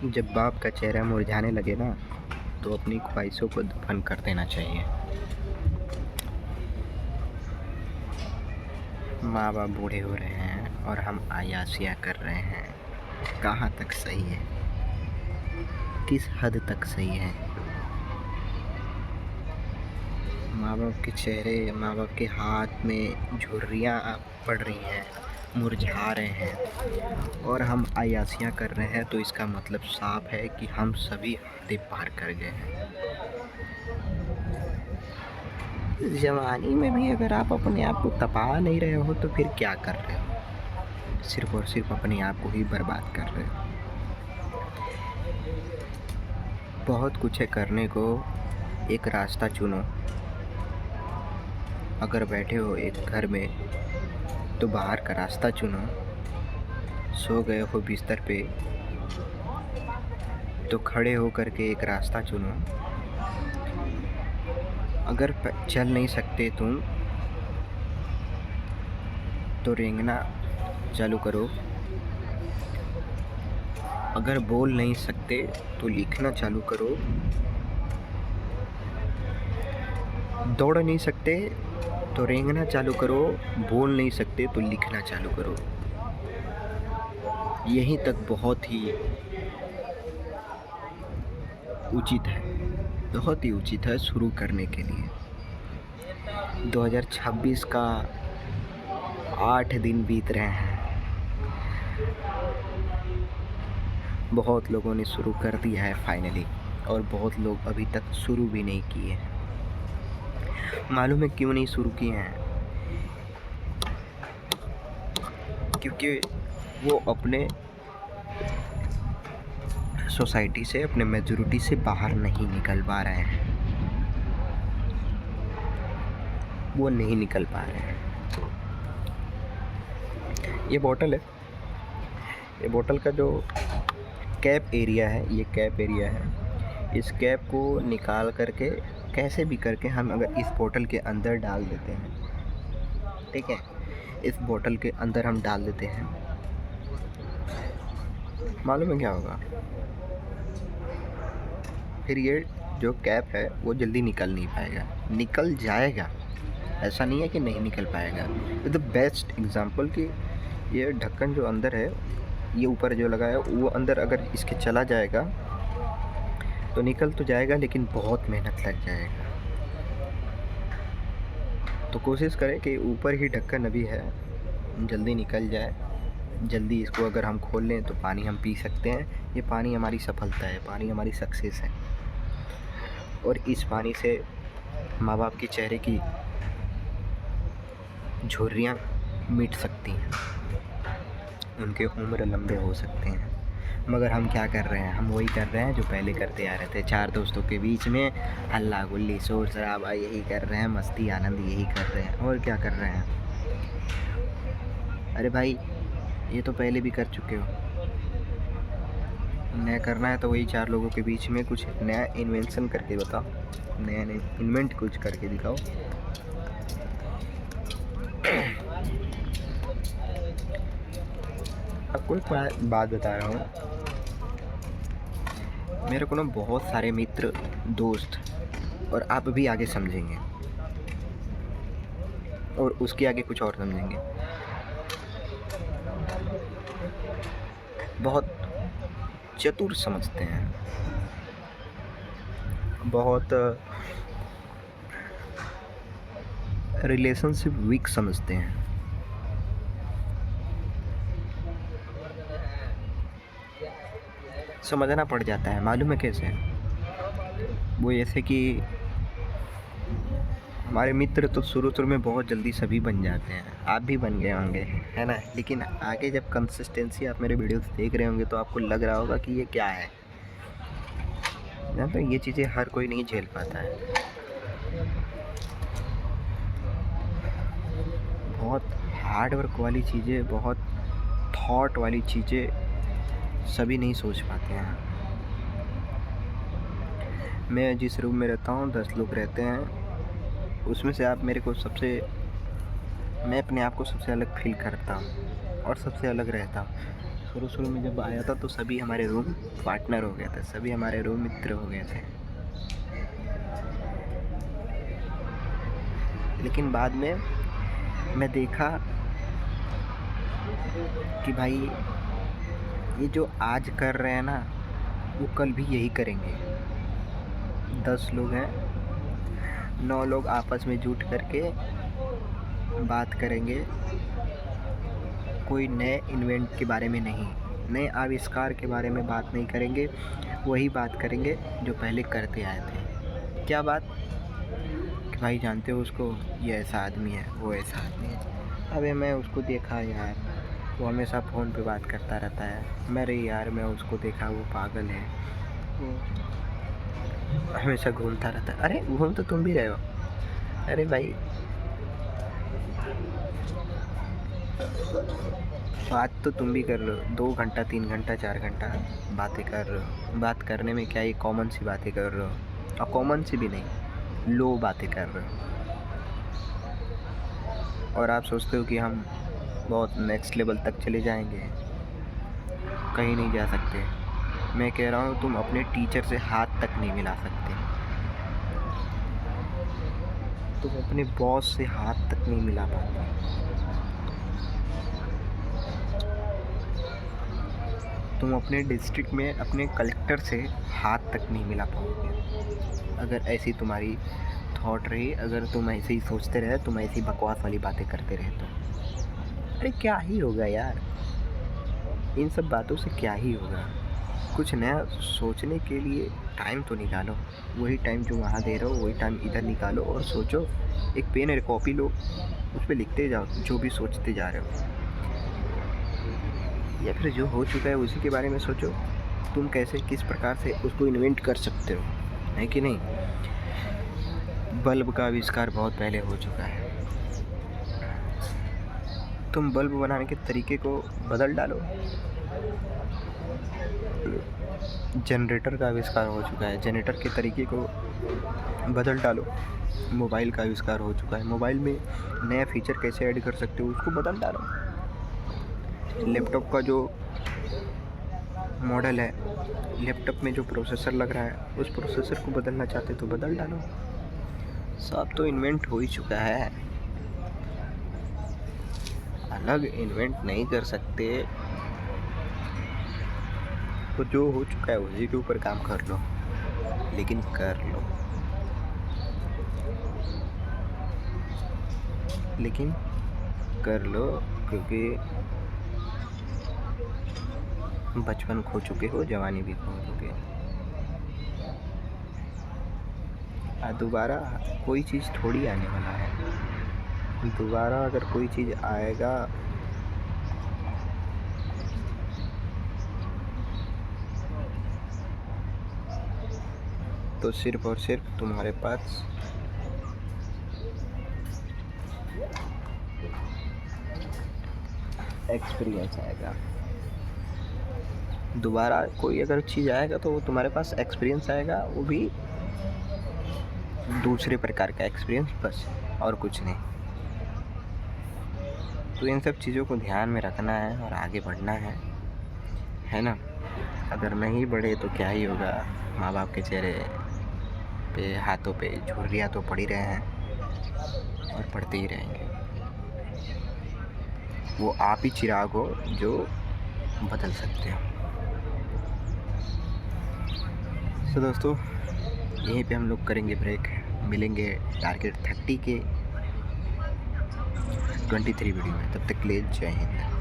जब बाप का चेहरा मुरझाने लगे ना, तो अपनी ख्वाहिशों को दफन कर देना चाहिए। माँ बाप बूढ़े हो रहे हैं और हम अय्याशियाँ कर रहे हैं। कहाँ तक सही है? किस हद तक सही है? माँ बाप के चेहरे, माँ बाप के हाथ में झुर्रियाँ पड़ रही हैं, मुरझा रहे हैं और हम अय्याशियाँ कर रहे हैं, तो इसका मतलब साफ है कि हम सभी हदें पार कर गए हैं। इस जवानी में भी अगर आप अपने आप को तपा नहीं रहे हो तो फिर क्या कर रहे हो? सिर्फ और सिर्फ अपने आप को ही बर्बाद कर रहे हो। बहुत कुछ है करने को, एक रास्ता चुनो। अगर बैठे हो एक घर में तो बाहर का रास्ता चुनो। सो गए हो बिस्तर पे तो खड़े हो करके एक रास्ता चुनो। अगर चल नहीं सकते तुम तो रेंगना चालू करो। अगर बोल नहीं सकते तो लिखना चालू करो। दौड़ नहीं सकते तो रेंगना चालू करो। बोल नहीं सकते तो लिखना चालू करो। यहीं तक बहुत ही उचित है, बहुत ही उचित है शुरू करने के लिए। 2026 का 8 दिन बीत रहे हैं। बहुत लोगों ने शुरू कर दिया है फाइनली, और बहुत लोग अभी तक शुरू भी नहीं किए हैं। मालूम है क्यों नहीं शुरू किए हैं? क्योंकि वो अपने सोसाइटी से, अपने मेजॉरिटी से बाहर नहीं निकल पा रहे हैं। वो नहीं निकल पा रहे हैं। ये बोतल है, ये बोतल का जो कैप एरिया है, ये कैप एरिया है। इस कैप को निकाल करके कैसे भी करके हम अगर इस बोतल के अंदर डाल देते हैं, ठीक है, इस बोतल के अंदर हम डाल देते हैं, मालूम है क्या होगा? फिर ये जो कैप है वो जल्दी निकल नहीं पाएगा। निकल जाएगा, ऐसा नहीं है कि नहीं निकल पाएगा। द बेस्ट एग्जांपल कि ये ढक्कन जो अंदर है, ये ऊपर जो लगा है, वो अंदर अगर इसके चला जाएगा तो निकल तो जाएगा, लेकिन बहुत मेहनत लग जाएगा। तो कोशिश करें कि ऊपर ही ढक्कन अभी है, जल्दी निकल जाए। जल्दी इसको अगर हम खोल लें तो पानी हम पी सकते हैं। ये पानी हमारी सफलता है, पानी हमारी सक्सेस है। और इस पानी से माँ बाप के चेहरे की झुर्रियाँ मिट सकती हैं, उनके उम्र लंबे हो सकते हैं। मगर हम क्या कर रहे हैं? हम वही कर रहे हैं जो पहले करते आ रहे थे। 4 दोस्तों के बीच में हल्ला गुल्ली शोर शराबा यही कर रहे हैं, मस्ती आनंद यही कर रहे हैं। और क्या कर रहे हैं? अरे भाई, ये तो पहले भी कर चुके हो। नया करना है तो वही 4 लोगों के बीच में कुछ नया इन्वेंशन करके बताओ, नया इन्वेंट कुछ करके दिखाओ। आपको एक बात बता रहा हूँ। मेरे को ना बहुत सारे मित्र, दोस्त, और आप भी आगे समझेंगे और उसके आगे कुछ और समझेंगे, बहुत चतुर समझते हैं, बहुत रिलेशनशिप वीक समझते हैं। समझना पड़ जाता है, मालूम है कैसे? वो ऐसे कि हमारे मित्र तो शुरू में बहुत जल्दी सभी बन जाते हैं, आप भी बन गए होंगे, है ना? लेकिन आगे जब कंसिस्टेंसी आप मेरे वीडियोस देख रहे होंगे तो आपको लग रहा होगा कि ये क्या है ना। तो ये चीज़ें हर कोई नहीं झेल पाता है। बहुत हार्ड वर्क वाली चीज़ें, बहुत थॉट वाली चीज़ें सभी नहीं सोच पाते हैं। मैं जिस रूम में रहता हूँ 10 लोग रहते हैं, उसमें से आप मेरे को मैं अपने आप को सबसे अलग फील करता हूँ और सबसे अलग रहता हूँ। शुरू शुरू में जब आया था तो सभी हमारे रूम पार्टनर हो गए थे, सभी हमारे रूम मित्र हो गए थे। लेकिन बाद में मैं देखा कि भाई ये जो आज कर रहे हैं ना, वो कल भी यही करेंगे। 10 लोग हैं, 9 लोग आपस में जुट करके बात करेंगे, कोई नए इन्वेंट के बारे में नहीं, नए आविष्कार के बारे में बात नहीं करेंगे, वही बात करेंगे जो पहले करते आए थे। क्या बात? कि भाई जानते हो उसको, ये ऐसा आदमी है, वो ऐसा आदमी है। अबे मैं उसको देखा यार, वो हमेशा फ़ोन पे बात करता रहता है। मेरे यार मैं उसको देखा, वो पागल है, वो हमेशा घूमता रहता है। अरे घूम तो तुम भी रहे हो। अरे भाई बात तो तुम भी कर रहे हो, 2 घंटा 3 घंटा 4 घंटा बातें कर रहे हो। बात करने में क्या, ये कॉमन सी बातें कर रहे हो, और कॉमन सी भी नहीं, लो बातें कर रहे हो। और आप सोचते हो कि हम बहुत नेक्स्ट लेवल तक चले जाएंगे। कहीं नहीं जा सकते। मैं कह रहा हूँ तुम अपने टीचर से हाथ तक नहीं मिला सकते, तुम अपने बॉस से हाथ तक नहीं मिला पाते। तुम अपने डिस्ट्रिक्ट में अपने कलेक्टर से हाथ तक नहीं मिला पाओगे अगर ऐसी तुम्हारी थॉट रही, अगर तुम ऐसे ही सोचते रहे, तुम ऐसी बकवास वाली बातें करते रहे तो। अरे क्या ही होगा यार, इन सब बातों से क्या ही होगा। कुछ नया सोचने के लिए टाइम तो निकालो। वही टाइम जो वहाँ दे रहे हो वही टाइम इधर निकालो और सोचो। एक पेन और कॉपी लो, उस पर लिखते जाओ जो भी सोचते जा रहे हो, या फिर जो हो चुका है उसी के बारे में सोचो। तुम कैसे किस प्रकार से उसको इन्वेंट कर सकते हो, है कि नहीं। बल्ब का आविष्कार बहुत पहले हो चुका है, तुम बल्ब बनाने के तरीके को बदल डालो। जनरेटर का आविष्कार हो चुका है, जनरेटर के तरीके को बदल डालो। मोबाइल का आविष्कार हो चुका है, मोबाइल में नया फीचर कैसे ऐड कर सकते हो उसको बदल डालो। लैपटॉप का जो मॉडल है, लैपटॉप में जो प्रोसेसर लग रहा है, उस प्रोसेसर को बदलना चाहते तो बदल डालो। सब तो इन्वेंट हो ही चुका है, अलग इन्वेंट नहीं कर सकते। तो जो हो चुका है उसी के ऊपर काम कर लो, लेकिन कर लो, लेकिन कर लो, क्योंकि बचपन खो चुके हो, जवानी भी खो चुके। दोबारा कोई चीज़ थोड़ी आने वाला है। दोबारा अगर कोई चीज़ आएगा तो सिर्फ और सिर्फ तुम्हारे पास एक्सपीरियंस आएगा। दोबारा कोई अगर चीज़ आएगा तो वो तुम्हारे पास एक्सपीरियंस आएगा, वो भी दूसरे प्रकार का एक्सपीरियंस, बस और कुछ नहीं। तो इन सब चीज़ों को ध्यान में रखना है और आगे बढ़ना है ना। अगर नहीं बढ़े तो क्या ही होगा, माँ बाप के चेहरे पे, हाथों पे झुर्रियाँ तो पड़ी रहे हैं और पड़ते ही रहेंगे। वो आप ही चिराग हो जो बदल सकते हो। तो दोस्तों यहीं पे हम लोग करेंगे ब्रेक, मिलेंगे टारगेट 30 के 23 वीडियो में। तब तक के लिए जय हिंद।